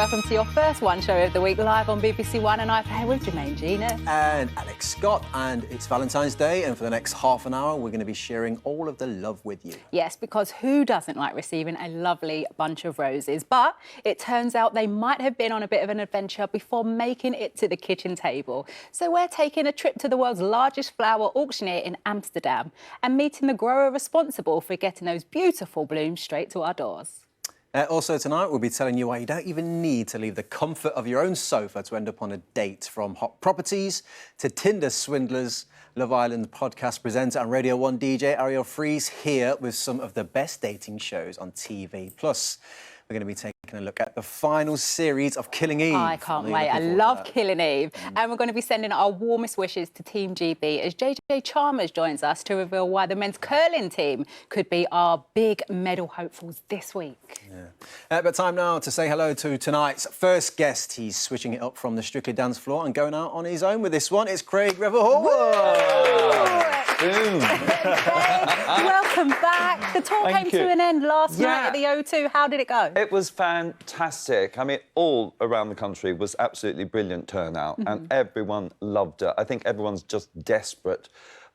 welcome to your first One Show of the Week, live on BBC One, and I'm here with Jermaine Jenas. And Alex Scott, and it's Valentine's Day, and for the next half an hour, we're going to be sharing all of the love with you. Yes, because who doesn't like receiving a lovely bunch of roses? But it turns out they might have been on a bit of an adventure before making it to the kitchen table. So we're taking a trip to the world's largest flower auctioneer in Amsterdam and meeting the grower responsible for getting those beautiful blooms straight to our doors. Also tonight, we'll be telling you why you don't even need to leave the comfort of your own sofa to end up on a date. From hot properties to Tinder swindlers, Love Island podcast presenter and Radio 1 DJ Arielle here with some of the best dating shows on TV. Plus, we're going to be taking a look at the final series of Killing Eve. I can't wait. I love Killing Eve. And we're going to be sending our warmest wishes to Team GB as Chalmers joins us to reveal why the men's curling team could be our big medal hopefuls this week. Yeah. But time now to say hello to tonight's first guest. He's switching it up from the Strictly dance floor and going out on his own with this one. It's Craig Revel Horwood. Welcome back. The tour came to an end last night at the O2. How did it go? It was fantastic. I mean, all around the country was absolutely brilliant turnout, and everyone loved it. I think everyone's just desperate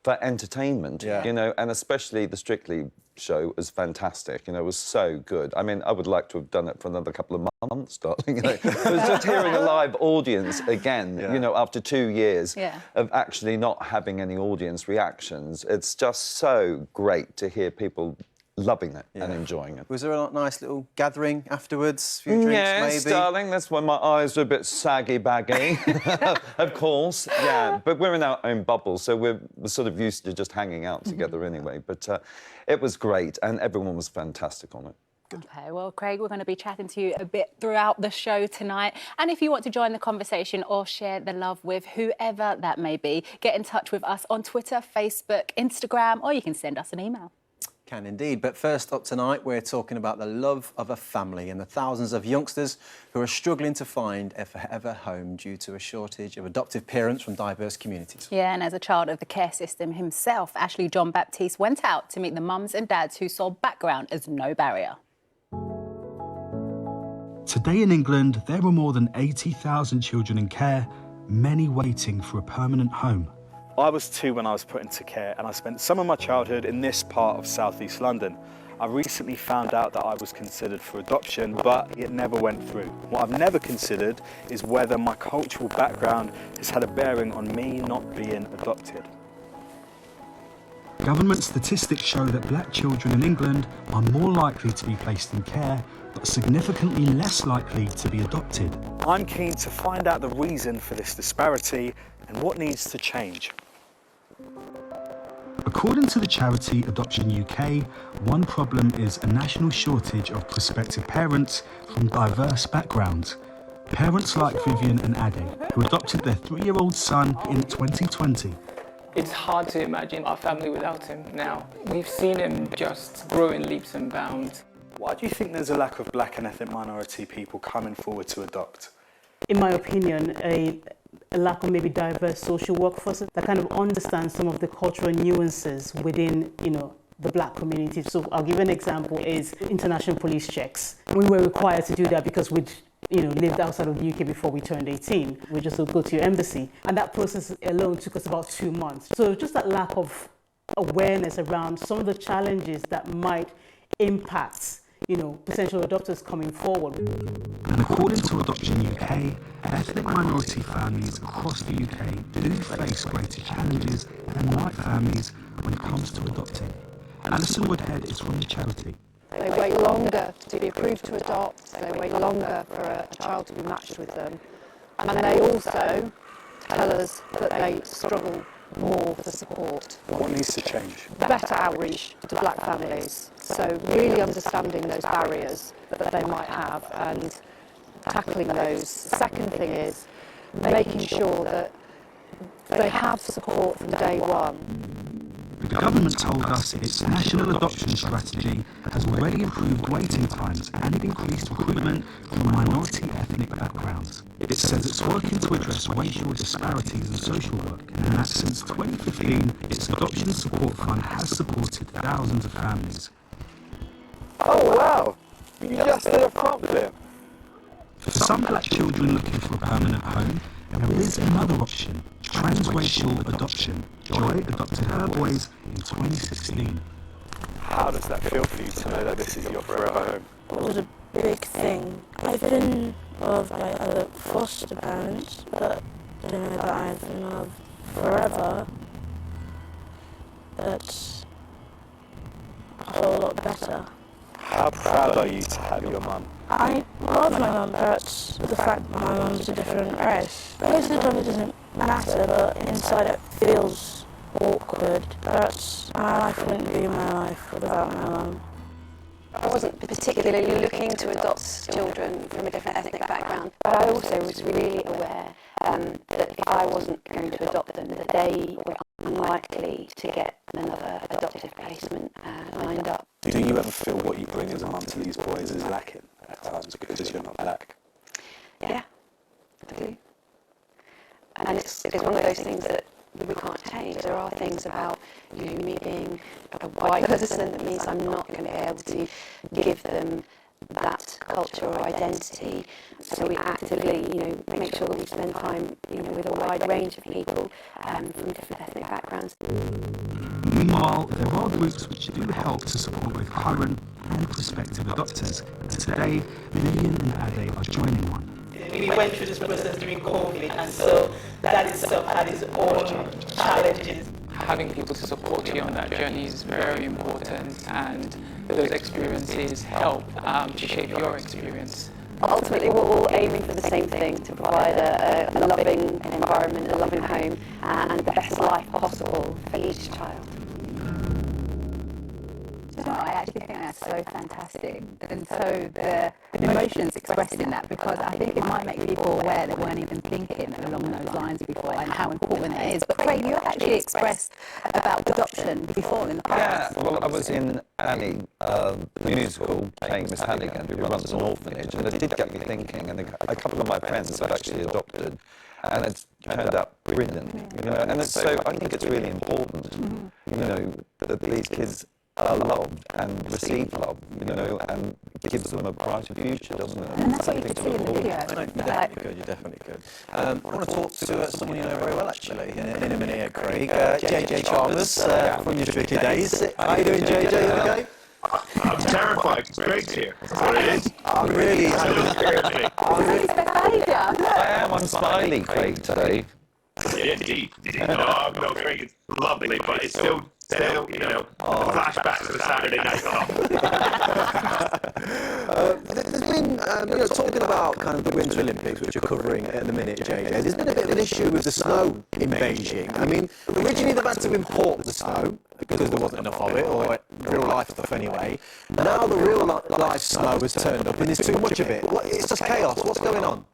for entertainment, you know, and especially the Strictly show was fantastic. You know, it was so good. I mean, I would like to have done it for another couple of months, darling. You know, it was just hearing a live audience again, you know, after 2 years of actually not having any audience reactions. It's just so great to hear people loving it and enjoying it. Was there a nice little gathering afterwards? A few drinks, yes, maybe? Darling, that's when my eyes were a bit saggy-baggy, of course, But we're in our own bubble, so we're sort of used to just hanging out together anyway. But it was great, and everyone was fantastic on it. Good. OK, well, Craig, we're going to be chatting to you a bit throughout the show tonight. And if you want to join the conversation or share the love with whoever that may be, get in touch with us on Twitter, Facebook, Instagram, or you can send us an email. Can indeed. But first up tonight, we're talking about the love of a family and the thousands of youngsters who are struggling to find a forever home due to a shortage of adoptive parents from diverse communities. Yeah, and as a child of the care system himself, Ashley John Baptiste went out to meet the mums and dads who saw background as no barrier. Today in England, there are more than 80,000 children in care, many waiting for a permanent home. I was 2 when I was put into care, and I spent some of my childhood in this part of South East London. I recently found out that I was considered for adoption, but it never went through. What I've never considered is whether my cultural background has had a bearing on me not being adopted. Government statistics show that black children in England are more likely to be placed in care, but significantly less likely to be adopted. I'm keen to find out the reason for this disparity and what needs to change. According to the charity Adoption UK, one problem is a national shortage of prospective parents from diverse backgrounds. Parents like Vivian and Ade, who adopted their 3-year-old son in 2020. It's hard to imagine our family without him now. We've seen him just grow in leaps and bounds. Why do you think there's a lack of black and ethnic minority people coming forward to adopt? In my opinion, a lack of maybe diverse social workforce that kind of understands some of the cultural nuances within, you know, the black community. So I'll give an example is international police checks. We were required to do that because we'd, you know, lived outside of the UK before we turned 18. We just would go to your embassy. And that process alone took us about 2 months. So just that lack of awareness around some of the challenges that might impact, you know, potential adopters coming forward. And according to Adoption UK, ethnic minority families across the UK do face greater challenges than white families when it comes to adopting. Alison Woodhead is from the charity. They wait longer to be approved to adopt, they wait longer for a child to be matched with them, and they also tell us that they struggle more for support. What needs to change? Better outreach to black families, so really understanding those barriers that they might have and tackling those. Second thing is making sure that they have support from day one. The government told us its national adoption strategy has already improved waiting times and increased recruitment from minority ethnic backgrounds. It says it's working to address racial disparities in social work, and that since 2015, its adoption support fund has supported thousands of families. Oh wow! You just did a prompt there. For some black children looking for a permanent home, there is another option, transracial adoption. Joy adopted her boys in 2016. How does that feel for you to know that this is your forever home? It was a big thing. I've been loved by other foster parents, but to know that I've been loved forever, that's a whole lot better. How proud are you to have your mum? I love my mum, but the fact that my mum's a different race. Most of the time it doesn't matter, but inside it feels awkward. But my life wouldn't be my life without my mum. I wasn't particularly looking to adopt children from a different ethnic background, but I also was really aware that if I wasn't going to adopt them, that they were unlikely to get another adoptive placement lined up. Do you ever feel what you bring as a mum to these boys is lacking at times because you're not black? Yeah, I do. And it's one of those things that we can't change. There are things about me being a white person that means I'm not going to be able to give them that culture or identity. So we actively, make sure that we spend time, with a wide range of people from different ethnic backgrounds. Meanwhile, there are groups which do help to support both current and prospective adopters. And today, Lillian and Ade are joining one. We went through this process during COVID, and so that itself had its own challenges. Having people to support you on that journey is very important, and those experiences help to shape your experience. Ultimately, we're all aiming for the same thing, to provide a loving environment, a loving home, and the best life possible for each child. I actually think that's so fantastic, and so the emotions expressed in that, because I think it might make people aware that weren't even thinking along those lines before, and how important it is. But Craig, you actually expressed about adoption before in the past. Yeah, well, I was in Annie, the musical, playing Miss Hannigan, who runs an orphanage, and it did get me thinking, and a couple of my friends have actually adopted, and it's turned out brilliant, and so I think it's really important, that these kids are loved and receive love, and gives them a brighter future, doesn't it? And that's what you could see in the video. You definitely could. I want to talk to someone you know very well, actually, in a minute, Craig. JJ Chalmers, from your Strictly days. How are you doing, JJ? Okay? I'm terrified. It's Craig's here. That's what it is. I'm really I am on Smiley, Craig, today. Yeah, indeed. No, Craig is lovely, but it's still, flashbacks to the Saturday night off. There's been, talking about kind of the Winter Olympics, which you're covering at the minute, JJ, there's been a bit of an issue with the snow in Beijing. I mean, originally they've had to import the snow because there wasn't enough of it, or real life stuff anyway. Now the real life snow has turned up and there's too much of it. It's just chaos. What's going on?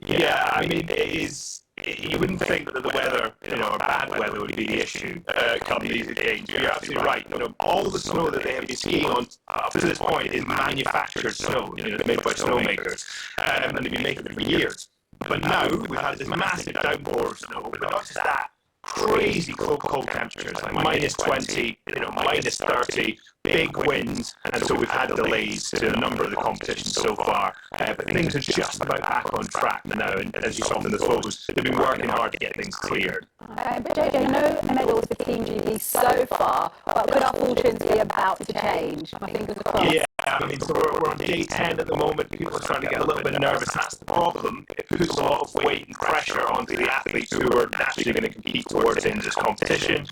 Yeah, I mean, it is. You wouldn't think that the weather, or bad weather would be the issue come these days. You're absolutely right. All the snow that they have been skiing on up to this point is manufactured snow, made by snowmakers, and they've been making it for years. But now we've had this massive downpour of snow, but not just that, crazy cold temperatures, like minus 20, minus 30, big winds, and so we've had delays to a number of the competitions so far, but things are just about back on track now, and as you saw from the photos, they've been working hard to get things cleared. But JJ, no medals for Team GB so far, but could our fortunes be about to change? My fingers are crossed. Yeah, I mean, so we're on day 10 at the moment. People are starting to get a little bit nervous. That's the problem. It puts a lot of weight and pressure onto the athletes who are naturally going to compete towards in this competition.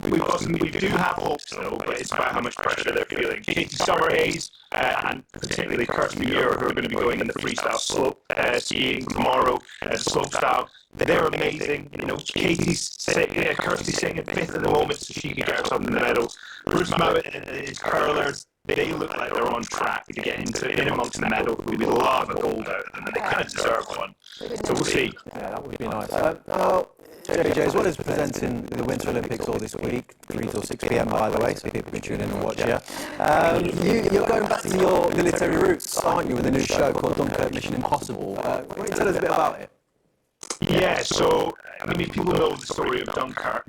We do have hopes though, but it's about how much pressure they're feeling. Katie Summerhays and particularly Kirsty Muir, who are going to be going in the freestyle slope skiing tomorrow as a slope style. They're amazing. Kirsty's sitting in 5th at the moment, so she could get herself in the medals. Bruce Mowat and his curlers, they look like they're on track to get in amongst the medals. We would love a gold out of them, and they kind of deserve one. So we'll see. Yeah, that would be nice. JJ, as well as presenting the Winter Olympics all this week, 3 till 6 p.m. by the way, so people can tune in and watch you. You're going back to your military roots, aren't you, with a new show called Dunkirk Mission Impossible. Why don't you tell us a bit about it? Yeah, so, I mean, people know the story of Dunkirk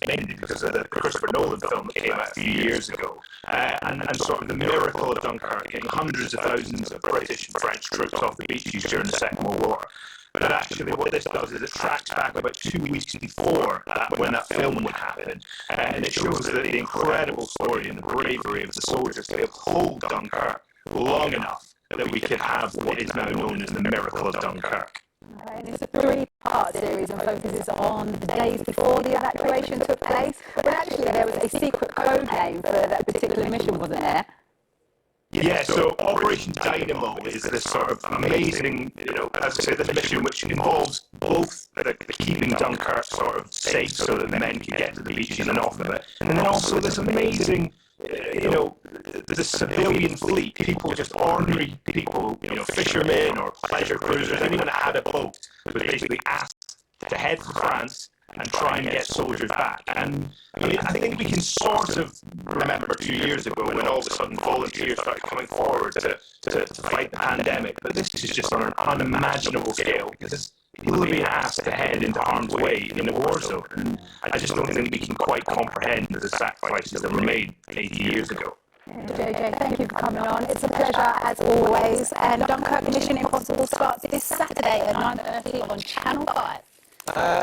mainly because of the Christopher Nolan film that came out a few years ago, and sort of the miracle of Dunkirk, getting hundreds of thousands of British and French troops off the beaches during the Second World War. But actually what this does is it tracks back about 2 weeks before when that film would happen, and it shows the incredible story and the bravery of the soldiers to hold Dunkirk long enough that we could have what is now known as the miracle of Dunkirk. Okay, and it's a three-part series and focuses on the days before the evacuation took place. But actually, there was a secret code name for that particular mission, wasn't there? Yeah, so Operation Dynamo is this sort of amazing, as I say, this mission which involves both the keeping Dunkirk sort of safe so that the men can get to the beaches and off of it, and then also this amazing, the civilian fleet, people, just ordinary people, fishermen or pleasure cruisers, anyone that had a boat was basically asked to head for France and try and get soldiers back. And I mean, I think we can sort of remember 2 years ago when all of a sudden volunteers started coming forward to fight the pandemic, but this is just on an unimaginable scale because people are being asked to head into harm's way in a war zone. And I just don't think we can quite comprehend the sacrifices that were made 80 years ago. JJ, thank you for coming on. It's a pleasure as always. And Dunkirk Mission Impossible starts this Saturday at 9:30 on Channel 5.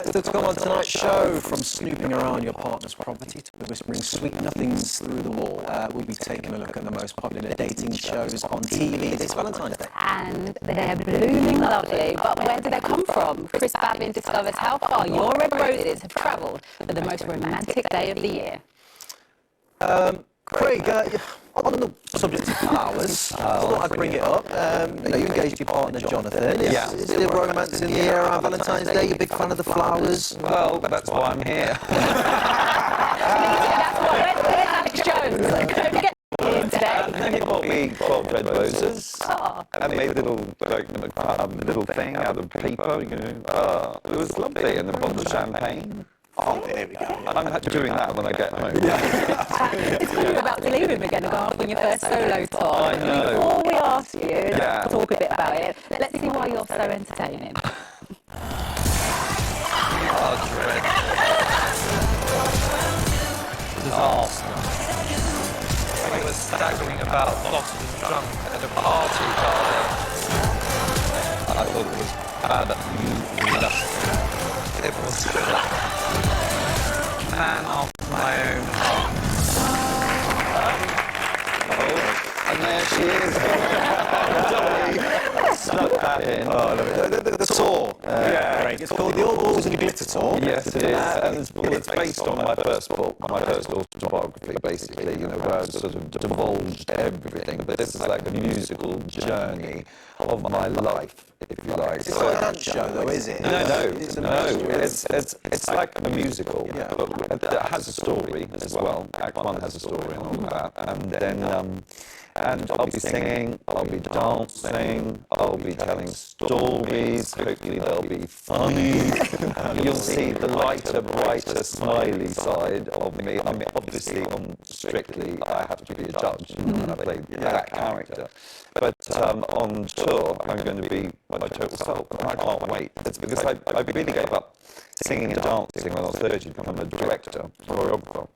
Still to come on tonight's show, from snooping around your partner's property to whispering sweet nothings through the wall, we'll be taking a look at the most popular dating shows on TV this Valentine's Day. And they're blooming lovely, but where do they come from? Chris Babin discovers how far your red roses have travelled for the most romantic day of the year. Craig, on the subject of flowers, I thought I'd bring it up. You engaged your partner, Jonathan. Yeah. Is there romance in the air around Valentine's Day? You're a big fan of the flowers? Well, that's why I'm here. Where's Alex Jones? Don't forget him today. He bought me 12 red roses and made a little thing out of paper. It was lovely, and a bottle of champagne. Oh, there we go. I'm doing that when I get home. It's when you're about to leave him again and go off on your first solo tour. I know. Before we ask you to talk a bit about it, let's see why you're so entertaining. Disaster. I was staggering about, lost and drunk at a party, darling. I thought it was bad. It was man of my own heart. And there she is. Snuck that in. The tour. Craig, it's called the All Balls and Glitter Tour. Yes, it is. And it's based on my first book, my first autobiography, basically, where I sort of divulged everything. But this is like a musical journey of my life, if you like. It's not a dance show, though, is it? No. It's like a musical. Yeah. That has a story as well. Act 1 has a story and all that. And then... and I'll be singing, I'll be dancing, I'll be telling stories, hopefully they'll be funny. You'll see the lighter, brighter, smiley side of me. I mean, obviously, on Strictly, I have to be a judge, and I play that character. But on tour, I'm going to be my total self, and I can't wait. It's because I really gave up singing and dancing when I was 30 to become a director, choreographer.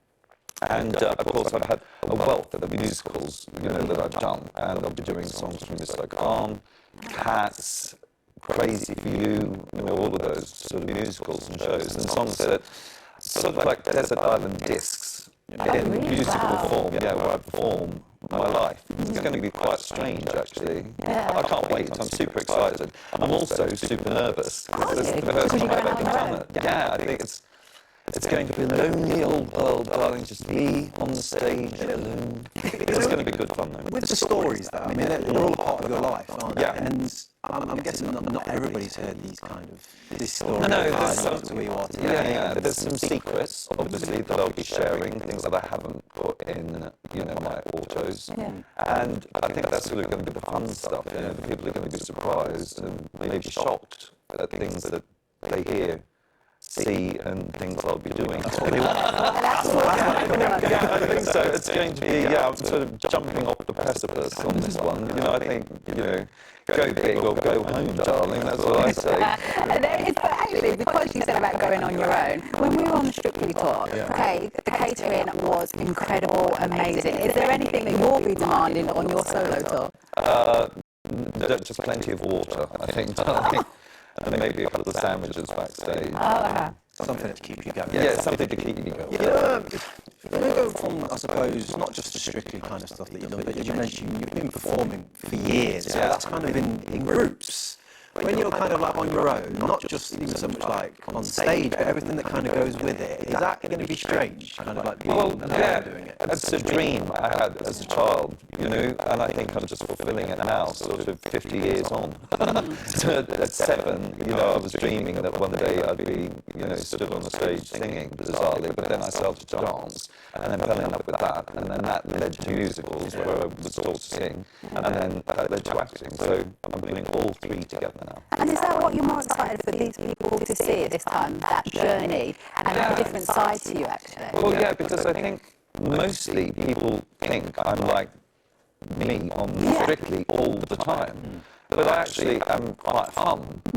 And of course, I've had a wealth of musicals, that I've done, and I'll be doing songs from Mr. Khilgaon, Cats, Crazy for You, all of those sort of musicals and shows, and songs that sort of like Desert Island Discs in musical form, where I perform my life. It's going to be quite strange, actually. I can't wait. I'm super excited. I'm also super nervous. This is the first time I've ever done it. Yeah, I think it's going to be a lonely old world, darling, just be on the stage alone. It's going to be good fun, though. With the stories, though, I mean, they're all a part of your life, aren't they? Yeah. And I'm guessing not everybody's heard this story. No, there's some, to where you are today. there's some secrets, obviously, that I'll be sharing, things that I haven't put in, my autos. Yeah. And I think that's sort of going to be the fun stuff, the people are going to be surprised and maybe shocked at things that they hear, see, and things I'll be doing. I think so. It's going to be, I'm sort of jumping off the precipice on this one. I think, go big or go home, darling. That's what I say. There is, but actually, because you said about going on your own, when we were on the Strictly Talk, okay, the catering was incredible, amazing. Is there anything that you'll be demanding on your solo tour? Just plenty of water, I think, darling. And maybe a couple of sandwiches backstage. Something to keep you going. Yeah, something to keep you going. You go from, I suppose, not just the Strictly kind of stuff that you've done, but as you mentioned, you've been performing for years. So that's kind of in groups. When you're kind of like on your own, not just even so much like on stage, but everything that kind of goes with it, is that going to be strange? Kind of like being doing it? It's a dream I had as a child, you know, and I think I'm just fulfilling it now, sort of 50 years on. At 7, you know, I was dreaming that one day I'd be, you know, stood on the stage singing, bizarrely, but then I started to dance, and then fell in love with that, and then that led to musicals where I was taught to sing, and then that led to acting, so I'm putting all three together now. And is that what you're more excited for these people to see at this time, that journey, and a different side to you, actually? Well, yeah, because I think mostly people think I'm like me on Strictly all the time. But I actually am quite fun. I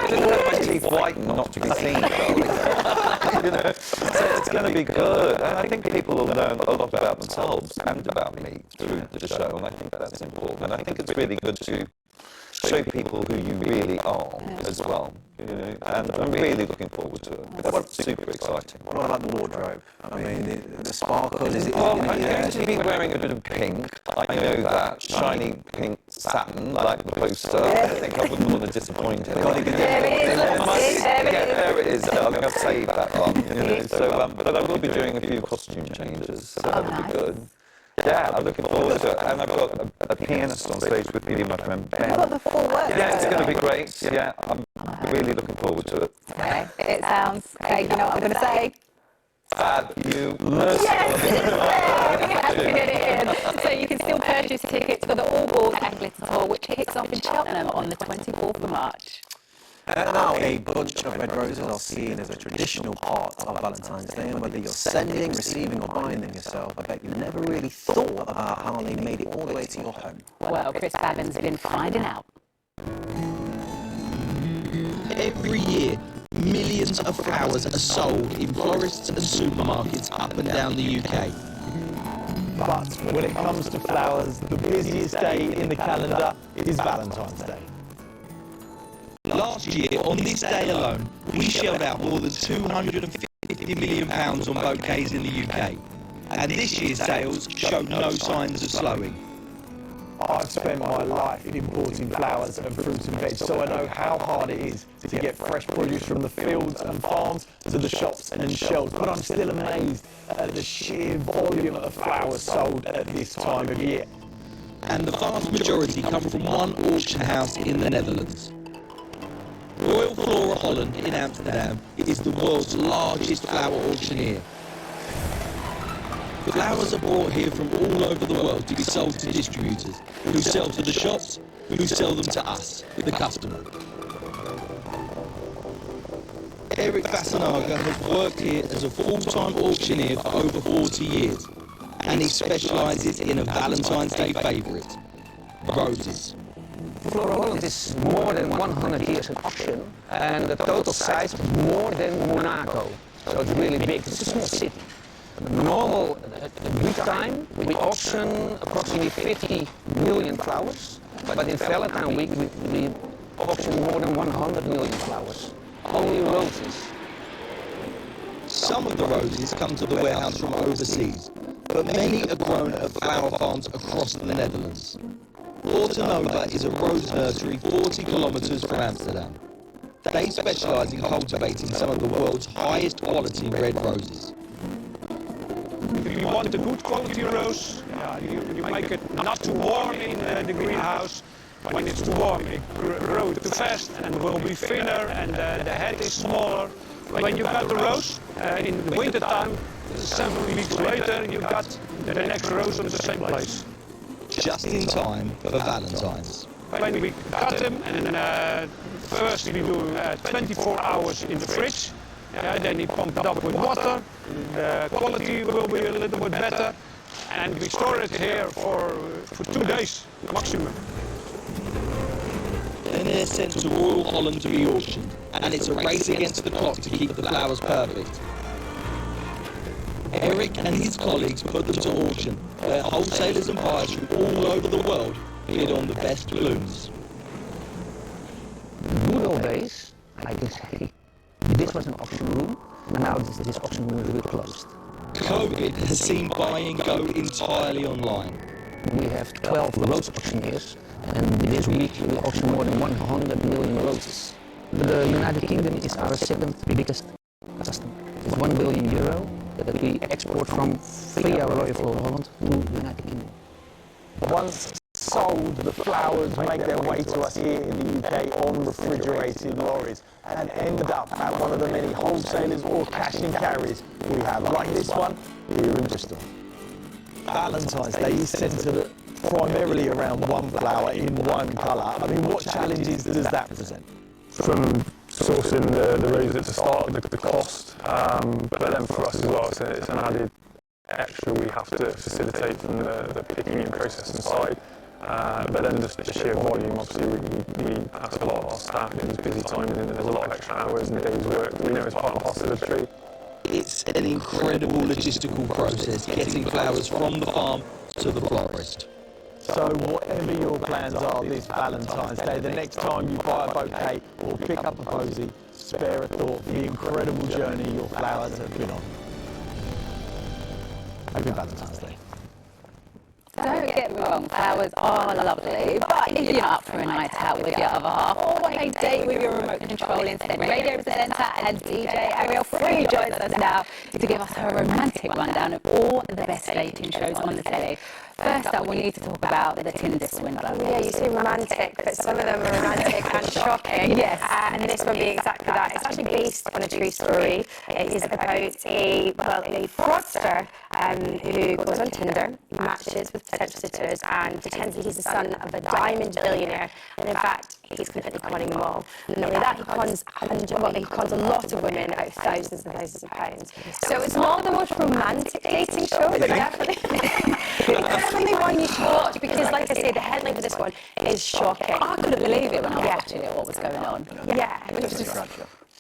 just have my teeth whitened not to be seen, darling. You know, so it's going to be good. And I think people will learn a lot about themselves and about me through the show, and I think that's important. And I think it's really good to show people who you really are as well. You know, and I'm really looking forward to it. It's super exciting. What about the wardrobe? I mean, the sparkles, is it? Well, I'm going to be wearing a bit of pink. I know that. Shiny pink satin, like the poster. I think I wouldn't want to disappoint anyone. There it is, darling. I've saved that one. You know, so, but I will be doing a few costume changes, so that'll be good. Yeah, I'm looking forward to it. And I've got a pianist on stage with me, my friend Ben. You've got the full works. Yeah, it's going to be great. Yeah, I'm really looking forward to it. Okay, it sounds, Craig, you know what I'm going to say? Fabulous. Yes! So you can still purchase tickets for the All Balls and Glitter Tour, which kicks off in Cheltenham on the 24th of March. Now, a bunch of red roses are seen as a traditional part of Valentine's Day, and whether you're sending, receiving, or buying them yourself, I bet you never really thought about how they made it all the way to your home. Well, Chris Babin's been finding out. Every year, millions of flowers are sold in florists and supermarkets up and down the UK. But when it comes to flowers, the busiest day in the calendar is Valentine's Day. Last year, on this day alone, we shelled out more than £250 million on bouquets in the UK. And this year's sales show no signs of slowing. I've spent my life importing flowers and fruits and veg, so I know how hard it is to get fresh produce from the fields and farms to the shops and shelves. But I'm still amazed at the sheer volume of flowers sold at this time of year. And the vast majority come from one auction house in the Netherlands. Royal Flora Holland in Amsterdam is the world's largest flower auctioneer. Flowers are brought here from all over the world to be sold to distributors, who sell to the shops, who sell them to us, the customer. Eric Vassanaga has worked here as a full-time auctioneer for over 40 years, and he specialises in a Valentine's Day favourite, roses. Flora Holland is more than 100 years in auction, and the total size is more than Monaco. So it's really big. It's a small city. Normal week time, we auction approximately 50 million flowers, but in Valentine week we auction more than 100 million flowers. Only roses. Some of the roses come to the warehouse from overseas, but many are grown at flower farms across the Netherlands. Portonova is a rose nursery 40 kilometres from Amsterdam. They specialise in cultivating some of the world's highest quality red roses. If you want a good quality rose, you make it not too warm in the greenhouse. When it's too warm, it grows too fast and will be thinner, and the head is smaller. When you got the rose in the winter time, 7 weeks later, you got the next rose on the same place. Just in time for Valentine's. When we cut them, and first we do 24 hours in the fridge. Then he pumped it up with water. The quality will be a little bit better. and we store it here for 2 days maximum. Then they're sent to Royal Holland to be auctioned, and it's a race against the clock to keep the flowers perfect. Eric and his colleagues put them to auction, where wholesalers and buyers from all over the world bid on the best blooms. In good old days, I can say, this was an auction room, and now this auction room is really closed. COVID has seen buying go entirely online. We have 12 rose auctioneers, and this week we auction more than 100 million roses. The United Kingdom is our second biggest customer. It's €1 billion that we export from via Royal Holland to the United Kingdom. Once sold, the flowers make their way to us here in the UK on refrigerated lorries and end up at one of the many wholesalers or cash and carries we have, like this one here in Bristol. Valentine's Day is centred primarily around one flower in one colour. I mean, what challenges does that present? From sourcing the roses at the start, the cost, but then for us as well, it's an added extra we have to facilitate from the picking and processing side. But then just the sheer volume, obviously we ask a lot of our staff in these busy times, and there's a lot of extra hours and days work that we know is part of our facility. It's an incredible logistical process getting flowers from the farm to the florist. So whatever your plans are this Valentine's Day, the next time you buy a bouquet or pick up a posy, spare a thought for the incredible journey your flowers have been on. Happy Valentine's Day. Don't get me wrong, flowers are lovely, but if you're up for a night out with your other half or a date with your remote control instead, radio presenter and DJ Arielle Free joins us now to give us her romantic rundown of all the best dating shows on the telly. First up, we need to talk about the Tinder swindler. Yeah, you say romantic, but some of them are romantic and shocking. Yes. And this will be exactly that. It's actually based on a true story. It is about a fraudster who goes on Tinder, matches with potential suitors, and pretends that he's the son of a diamond billionaire. And in fact, he's completely conning them all. Not only that, he cons a lot of women out of thousands and thousands of pounds. So it's not the most romantic dating show, but definitely one you should watch, because like I say, the headline for this one is shocking. I couldn't believe it when I was watching it, what was going on. Yeah.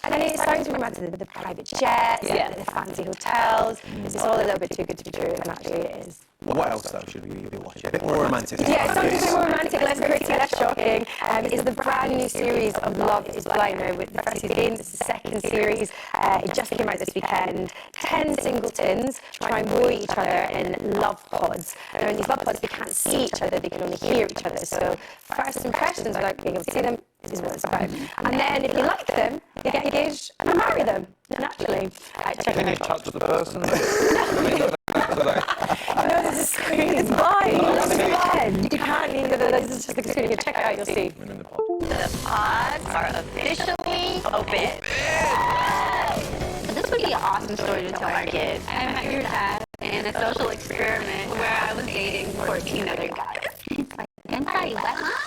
And it sounds romantic with the private jets, the fancy hotels. This is all a little bit too good to be true, and actually it is. What else though should we be watching? A bit more romantic. Yeah, something a bit more romantic, less gritty, less shocking. Is the brand new series of Love is Blind. Now, with the first season, it's the second series. It just came out this weekend. 10 singletons try and woo each other in love pods. Now, in these love pods, they can't see each other, they can only hear each other. So, first impressions, without being able to see them, is what it's about. And then, if you like them, you get engaged and marry them, naturally. Can you touch the person? No, this is screen is blind. Love is blind. You can't even. This is just the screen. You can check it out. You'll see. The pods are officially open. This would be an awesome story to tell our kids. I met your dad in a social experiment where I was dating 14 other guys. Anybody what, huh?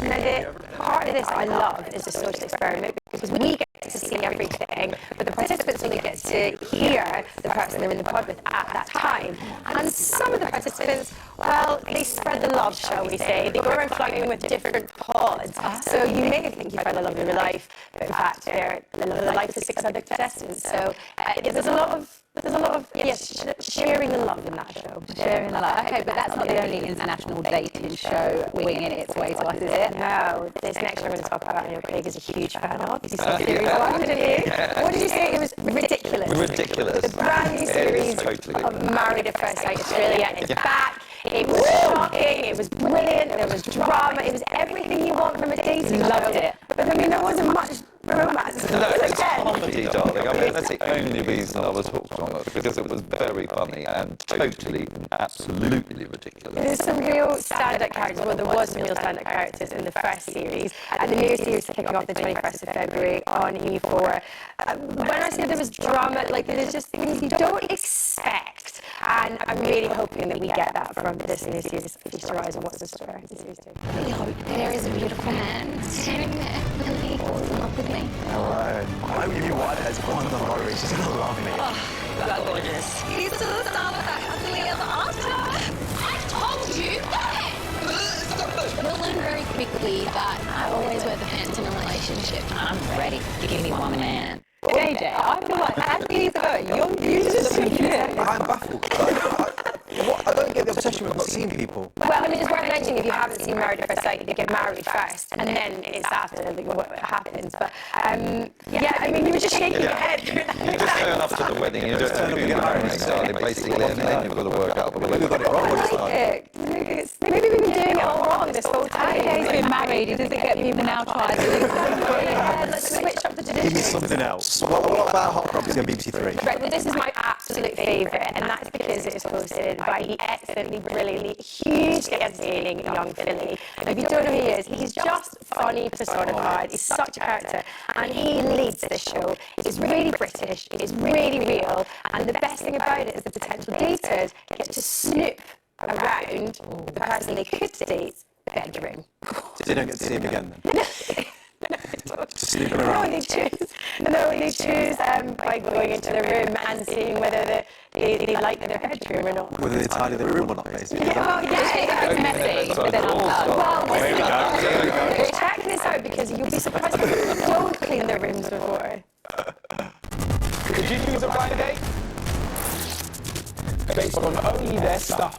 Now, the part of this I love is the social experiment, because we get to see everything, but the participants only get to hear the person they're in the pod with at that time. And some of the participants, well, they spread the love, shall we say. They go around flying with different pods. So you may think you find the love of your life, but in fact, they're the life of 6 other contestants. So there's a lot of sharing the love in that show. Sharing the love. Okay, but that's not the only international dating show winging its way to us, is it? No. This next show we're going to talk about, I know Craig is a huge fan of. You saw series 1, didn't you? What did you say? It was ridiculous. Ridiculous. The brand new series of Married at First Sight Australia is back. It was shocking, it was brilliant, there was drama, it was everything you want from a dating show. Loved it. But I mean, there wasn't much romance. No, it's comedy, darling. I mean, that's the only reason I was hooked on it, because it was very funny and totally, absolutely ridiculous. There's some real stand-up characters. Well, there was some real stand-up characters in the first series, and the new series kicking off the 21st of February on E4. When I say there was drama, like, there's just things you don't expect, and I'm really hoping that we get that from this new series. Feast Your Eyes on What's in Store. We hope there is a beautiful man standing there with me, falls in love with me. Alright, I hope your wife has fun on the road. She's gonna love me. Oh, that's gorgeous. He's to the star with that ugly as awesome. people. I don't get the obsession with not seeing people. Well, I mean, it's worth mentioning if you haven't seen Married at First Sight, you get married first, and then it's after what happens. But yeah, I mean, you were just shaking your head. You just turn up to the wedding, you just turn up to get married, started basically, and then you've got to work out. We got it wrong. Maybe we've been doing it all wrong this whole time. Yeah, he's been married. He doesn't get people now trying to. Yeah, let's switch up the tradition. Give me something else. What about Hot Property on BBC Three? Right, well, this is my absolute favourite, and that's because it is hosted by the excellently, brilliantly, hugely entertaining young Philly. And if you don't know who he is, he's just funny personified. He's such a character, and he leads this show. It's really British, it's really real, and the best thing about it is the potential daters get to snoop around the person they could date's bedroom. So you don't get to see him again then? No, they choose by going into the room and seeing whether they like their bedroom or not. Whether they tidy the room or not, basically. It's messy, but then well, check this out because you'll be surprised if you don't clean their rooms before. Did you choose a blind date? Based on only their stuff.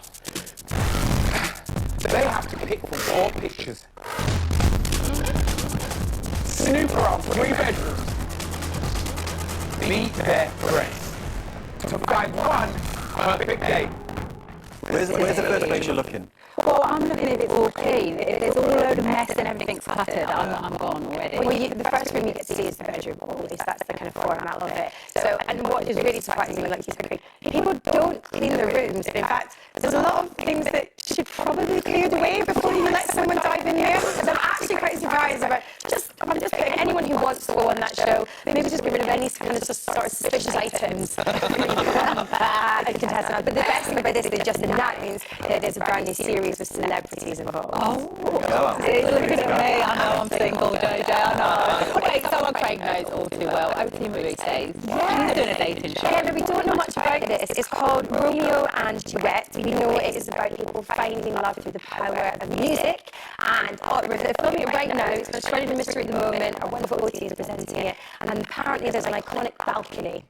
They have to pick from 4 pictures. Snoop around 3 bedrooms. Meet their friends. To find one perfect date. Where's the first place you're looking? Well, I'm looking if it's all clean. If there's all a load of mess and everything's cluttered, I'm gone already. Well, the first room you get to see is the bedroom, or at least that's the kind of format of it. So, and what is really surprising, like you said, people don't clean their rooms. In fact, there's a lot of things that should probably be cleared away before you let someone dive in here. So I'm actually quite surprised about I'm just putting anyone who wants to go on that show, maybe just get rid of any kind of sort of suspicious items. But the best thing about this, they just announced that there's a brand new series with celebrities involved. He's looking at me. I know I'm single, JJ. I know. Okay, someone Craig knows all too well. Over to Marie says. He's doing a dating show. Yeah, but we don't know much about this. It's called Romeo and Duet. We know it is about people finding love through the power of music. And they're filming it right now. It's shrouded in mystery at the moment. Our wonderful OT is presenting it. And then apparently there's an iconic balcony.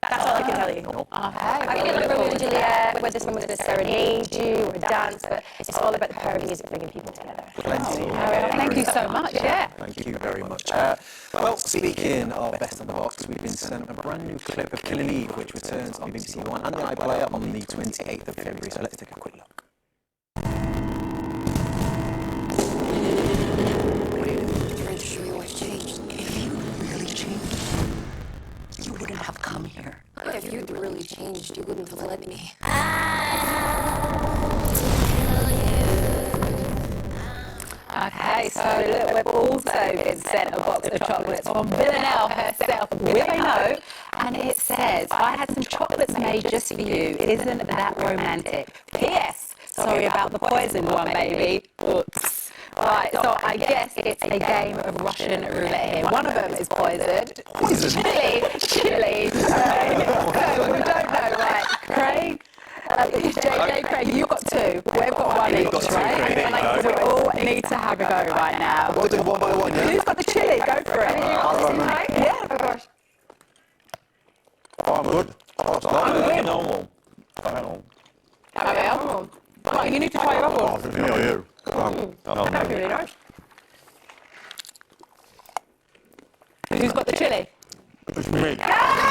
That's all I can tell you. I mean, like Romeo and Juliet, whether someone's going to serenade you or dance, but it's all about the power of music bringing people together. Thank you so much. Yeah. Thank you very much. Well, speaking of Best on the Box, we've been sent a brand new clip of Killing Eve, which returns on BBC One and the iPlayer on the 28th of February. So let's take a quick look. You wouldn't have come here. If you'd really changed, you wouldn't have let me. Okay, so look, we've also been sent a box of chocolates from Villanelle herself with a note, and it says, I had some chocolates made just for you. Isn't that romantic? P.S. Sorry about the poison one, baby. Oops. Right, so I guess it's a game of Russian roulette here. One of them is poisoned. Chili. So we don't know, right? Craig? JJ, Craig, you've got 2. We've got 1 each, right? So we all need to have a go right now. We'll do one by one, yeah? Who's got the chili? Go for it. Yeah, of course. Oh, I'm good. I'm really normal. Arielle? Oh, you need to try your apple. Oh, for me or you? That's really nice. Who's got the chili? It's me. Ah!